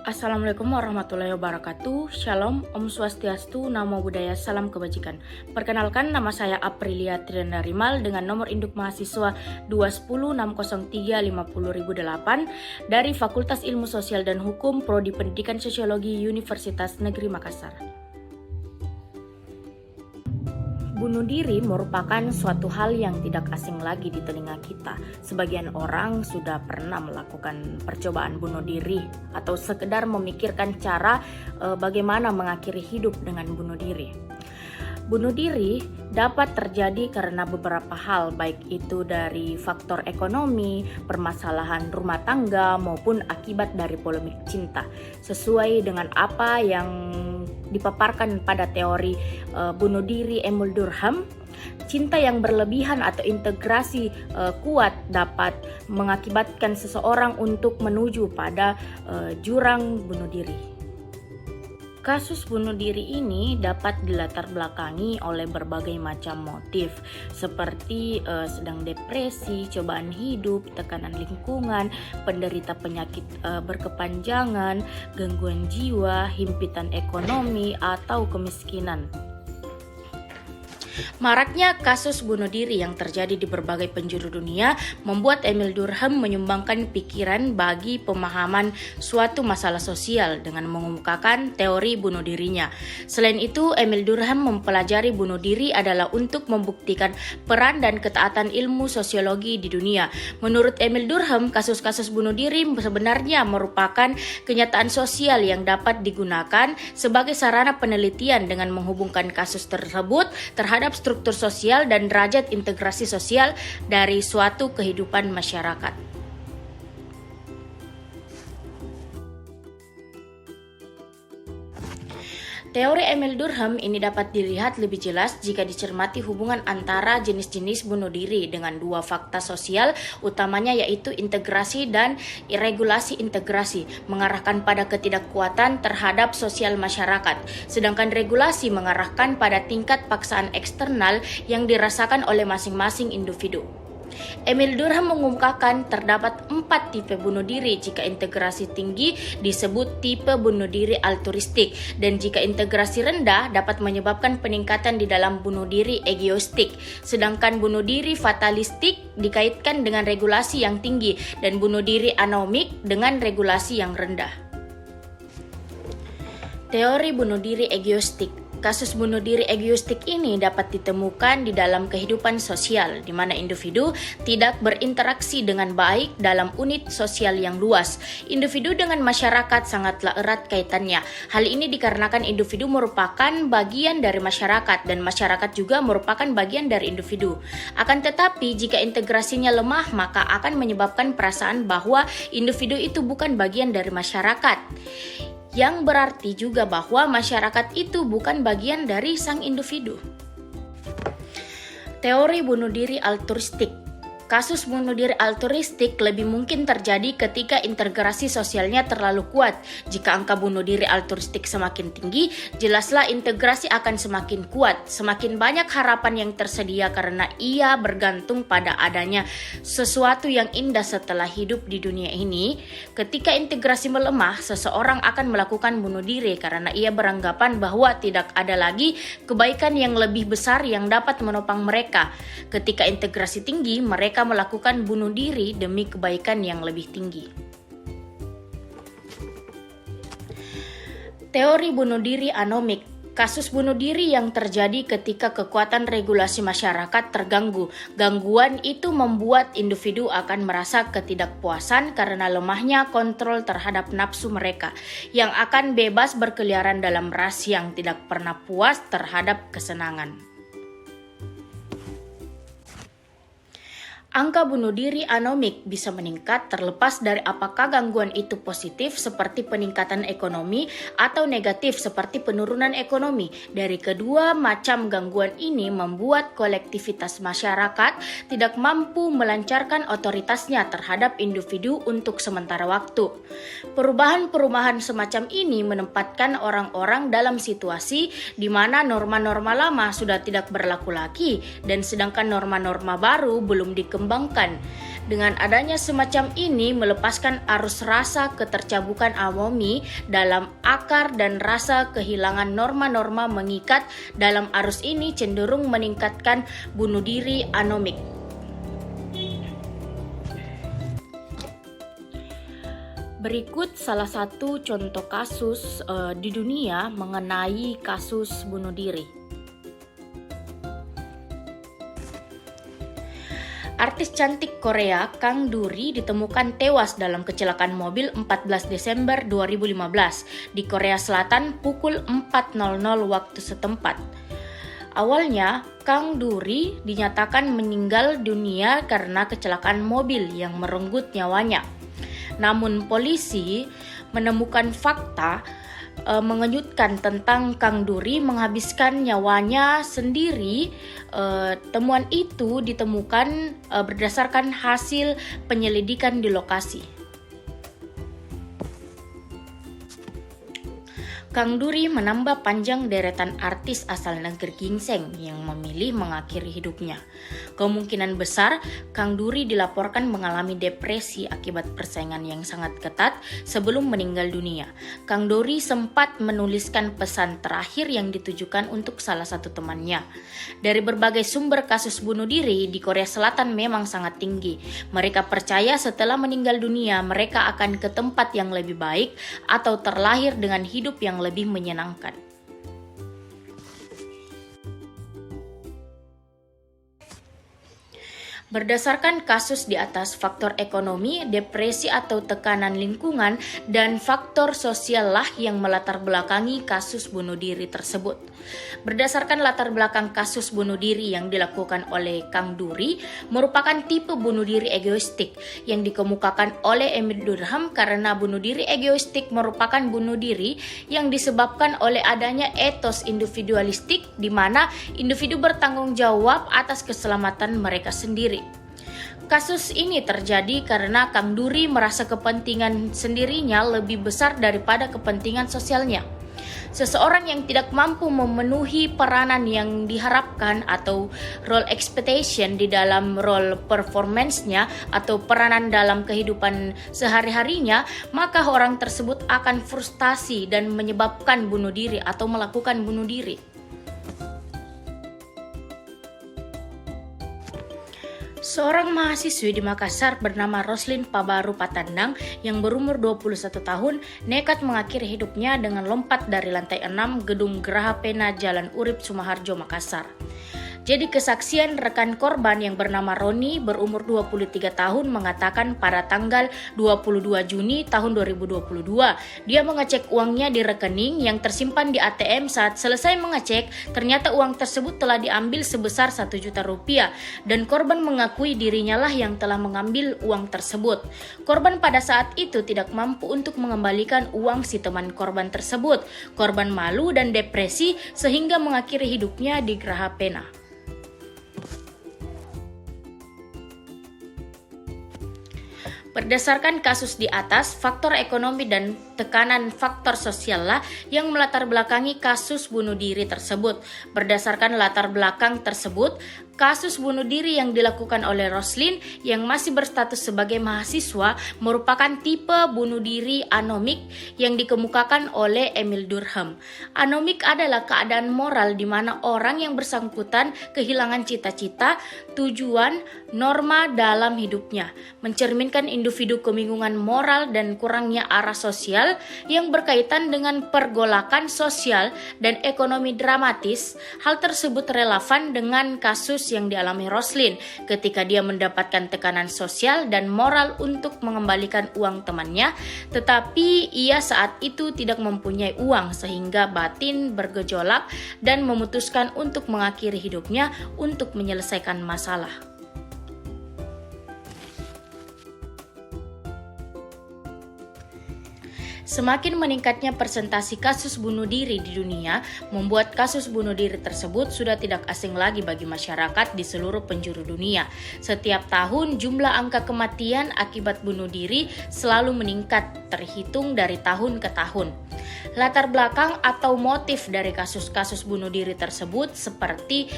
Assalamualaikum warahmatullahi wabarakatuh. Shalom, Om Swastiastu, Namo Buddhaya, Salam Kebajikan. Perkenalkan, nama saya Aprilia Triana Rimal dengan nomor induk mahasiswa 21060350008 dari Fakultas Ilmu Sosial dan Hukum Prodi Pendidikan Sosiologi Universitas Negeri Makassar. Bunuh diri merupakan suatu hal yang tidak asing lagi di telinga kita. Sebagian orang sudah pernah melakukan percobaan bunuh diri atau sekedar memikirkan cara bagaimana mengakhiri hidup dengan bunuh diri. Bunuh diri dapat terjadi karena beberapa hal, baik itu dari faktor ekonomi, permasalahan rumah tangga, maupun akibat dari polemik cinta. Sesuai dengan apa yang dipaparkan pada teori bunuh diri Emil Durkheim, cinta yang berlebihan atau integrasi kuat dapat mengakibatkan seseorang untuk menuju pada jurang bunuh diri. Kasus bunuh diri ini dapat dilatar belakangi oleh berbagai macam motif seperti sedang depresi, cobaan hidup, tekanan lingkungan, penderita penyakit berkepanjangan, gangguan jiwa, himpitan ekonomi, atau kemiskinan. Maraknya kasus bunuh diri yang terjadi di berbagai penjuru dunia membuat Emil Durkheim menyumbangkan pikiran bagi pemahaman suatu masalah sosial dengan mengemukakan teori bunuh dirinya. Selain itu, Emil Durkheim mempelajari bunuh diri adalah untuk membuktikan peran dan ketaatan ilmu sosiologi di dunia. Menurut Emil Durkheim, kasus-kasus bunuh diri sebenarnya merupakan kenyataan sosial yang dapat digunakan sebagai sarana penelitian dengan menghubungkan kasus tersebut terhadap struktur sosial dan derajat integrasi sosial dari suatu kehidupan masyarakat. Teori Emil Durkheim ini dapat dilihat lebih jelas jika dicermati hubungan antara jenis-jenis bunuh diri dengan dua fakta sosial utamanya, yaitu integrasi dan regulasi. Integrasi mengarahkan pada ketidakkuatan terhadap sosial masyarakat, sedangkan regulasi mengarahkan pada tingkat paksaan eksternal yang dirasakan oleh masing-masing individu. Emil Durkheim mengungkapkan terdapat 4 tipe bunuh diri. Jika integrasi tinggi disebut tipe bunuh diri altruistik, dan jika integrasi rendah dapat menyebabkan peningkatan di dalam bunuh diri egoistik. Sedangkan bunuh diri fatalistik dikaitkan dengan regulasi yang tinggi dan bunuh diri anomik dengan regulasi yang rendah. Teori bunuh diri egoistik. Kasus bunuh diri egoistik ini dapat ditemukan di dalam kehidupan sosial, di mana individu tidak berinteraksi dengan baik dalam unit sosial yang luas. Individu dengan masyarakat sangatlah erat kaitannya. Hal ini dikarenakan individu merupakan bagian dari masyarakat dan masyarakat juga merupakan bagian dari individu. Akan tetapi, jika integrasinya lemah, maka akan menyebabkan perasaan bahwa individu itu bukan bagian dari masyarakat, yang berarti juga bahwa masyarakat itu bukan bagian dari sang individu. Teori bunuh diri altruistik. Kasus bunuh diri altruistik lebih mungkin terjadi ketika integrasi sosialnya terlalu kuat. Jika angka bunuh diri altruistik semakin tinggi, jelaslah integrasi akan semakin kuat. Semakin banyak harapan yang tersedia karena ia bergantung pada adanya sesuatu yang indah setelah hidup di dunia ini. Ketika integrasi melemah, seseorang akan melakukan bunuh diri karena ia beranggapan bahwa tidak ada lagi kebaikan yang lebih besar yang dapat menopang mereka. Ketika integrasi tinggi, mereka melakukan bunuh diri demi kebaikan yang lebih tinggi. Teori bunuh diri anomik. Kasus bunuh diri yang terjadi ketika kekuatan regulasi masyarakat terganggu. Gangguan itu membuat individu akan merasa ketidakpuasan karena lemahnya kontrol terhadap nafsu mereka, yang akan bebas berkeliaran dalam ras yang tidak pernah puas terhadap kesenangan. Angka bunuh diri anomik bisa meningkat terlepas dari apakah gangguan itu positif seperti peningkatan ekonomi atau negatif seperti penurunan ekonomi. Dari kedua macam gangguan ini membuat kolektivitas masyarakat tidak mampu melancarkan otoritasnya terhadap individu untuk sementara waktu. Perubahan-perubahan semacam ini menempatkan orang-orang dalam situasi di mana norma-norma lama sudah tidak berlaku lagi dan sedangkan norma-norma baru belum dikembangkan. Dengan adanya semacam ini melepaskan arus rasa ketercabukan Amomi dalam akar dan rasa kehilangan norma-norma mengikat dalam arus ini cenderung meningkatkan bunuh diri anomik. Berikut salah satu contoh kasus di dunia mengenai kasus bunuh diri. Artis cantik Korea Kang Duri ditemukan tewas dalam kecelakaan mobil 14 Desember 2015 di Korea Selatan pukul 4.00 waktu setempat. Awalnya, Kang Duri dinyatakan meninggal dunia karena kecelakaan mobil yang merenggut nyawanya. Namun polisi menemukan fakta mengejutkan tentang Kang Duri menghabiskan nyawanya sendiri. Temuan itu ditemukan berdasarkan hasil penyelidikan di lokasi. Kang Duri menambah panjang deretan artis asal negeri gingseng yang memilih mengakhiri hidupnya. Kemungkinan besar Kang Duri dilaporkan mengalami depresi akibat persaingan yang sangat ketat sebelum meninggal dunia. Kang Duri sempat menuliskan pesan terakhir yang ditujukan untuk salah satu temannya. Dari berbagai sumber kasus bunuh diri di Korea Selatan memang sangat tinggi. Mereka percaya setelah meninggal dunia mereka akan ke tempat yang lebih baik atau terlahir dengan hidup yang lebih menyenangkan. Berdasarkan kasus di atas, faktor ekonomi, depresi atau tekanan lingkungan, dan faktor sosial lah yang melatar belakangi kasus bunuh diri tersebut. Berdasarkan latar belakang kasus bunuh diri yang dilakukan oleh Kang Duri, merupakan tipe bunuh diri egoistik yang dikemukakan oleh Emil Durkheim karena bunuh diri egoistik merupakan bunuh diri yang disebabkan oleh adanya etos individualistik di mana individu bertanggung jawab atas keselamatan mereka sendiri. Kasus ini terjadi karena Kang Duri merasa kepentingan sendirinya lebih besar daripada kepentingan sosialnya. Seseorang yang tidak mampu memenuhi peranan yang diharapkan atau role expectation di dalam role performance-nya atau peranan dalam kehidupan sehari-harinya, maka orang tersebut akan frustasi dan menyebabkan bunuh diri atau melakukan bunuh diri. Seorang mahasiswi di Makassar bernama Roslin Pabaru Patandang yang berumur 21 tahun nekat mengakhiri hidupnya dengan lompat dari lantai 6 gedung Geraha Pena Jalan Urip Sumaharjo, Makassar. Jadi kesaksian rekan korban yang bernama Roni berumur 23 tahun mengatakan pada tanggal 22 Juni tahun 2022 dia mengecek uangnya di rekening yang tersimpan di ATM. Saat selesai mengecek ternyata uang tersebut telah diambil sebesar 1 juta rupiah dan korban mengakui dirinya lah yang telah mengambil uang tersebut. Korban pada saat itu tidak mampu untuk mengembalikan uang si teman korban tersebut. Korban malu dan depresi sehingga mengakhiri hidupnya di Geraha Pena. Berdasarkan kasus di atas, faktor ekonomi dan tekanan faktor sosial lah yang melatar belakangi kasus bunuh diri tersebut. Berdasarkan latar belakang tersebut, kasus bunuh diri yang dilakukan oleh Roslin yang masih berstatus sebagai mahasiswa merupakan tipe bunuh diri anomik yang dikemukakan oleh Emil Durkheim. Anomik adalah keadaan moral di mana orang yang bersangkutan kehilangan cita-cita, tujuan, norma dalam hidupnya, mencerminkan individu kebingungan moral dan kurangnya arah sosial yang berkaitan dengan pergolakan sosial dan ekonomi dramatis. Hal tersebut relevan dengan kasus yang dialami Roslin ketika dia mendapatkan tekanan sosial dan moral untuk mengembalikan uang temannya, tetapi ia saat itu tidak mempunyai uang sehingga batin bergejolak dan memutuskan untuk mengakhiri hidupnya untuk menyelesaikan masalah. Semakin meningkatnya persentase kasus bunuh diri di dunia, membuat kasus bunuh diri tersebut sudah tidak asing lagi bagi masyarakat di seluruh penjuru dunia. Setiap tahun, jumlah angka kematian akibat bunuh diri selalu meningkat terhitung dari tahun ke tahun. Latar belakang atau motif dari kasus-kasus bunuh diri tersebut seperti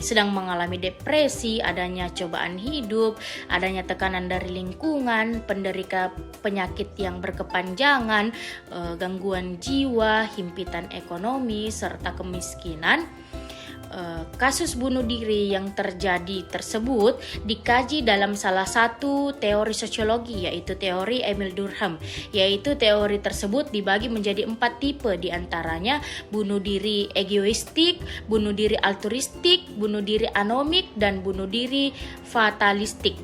sedang mengalami depresi, adanya cobaan hidup, adanya tekanan dari lingkungan, penderita penyakit yang berkepanjangan, gangguan jiwa, himpitan ekonomi, serta kemiskinan. Kasus bunuh diri yang terjadi tersebut dikaji dalam salah satu teori sosiologi, yaitu teori Emil Durkheim. Yaitu teori tersebut dibagi menjadi 4 tipe, diantaranya bunuh diri egoistik, bunuh diri altruistik, bunuh diri anomik, dan bunuh diri fatalistik.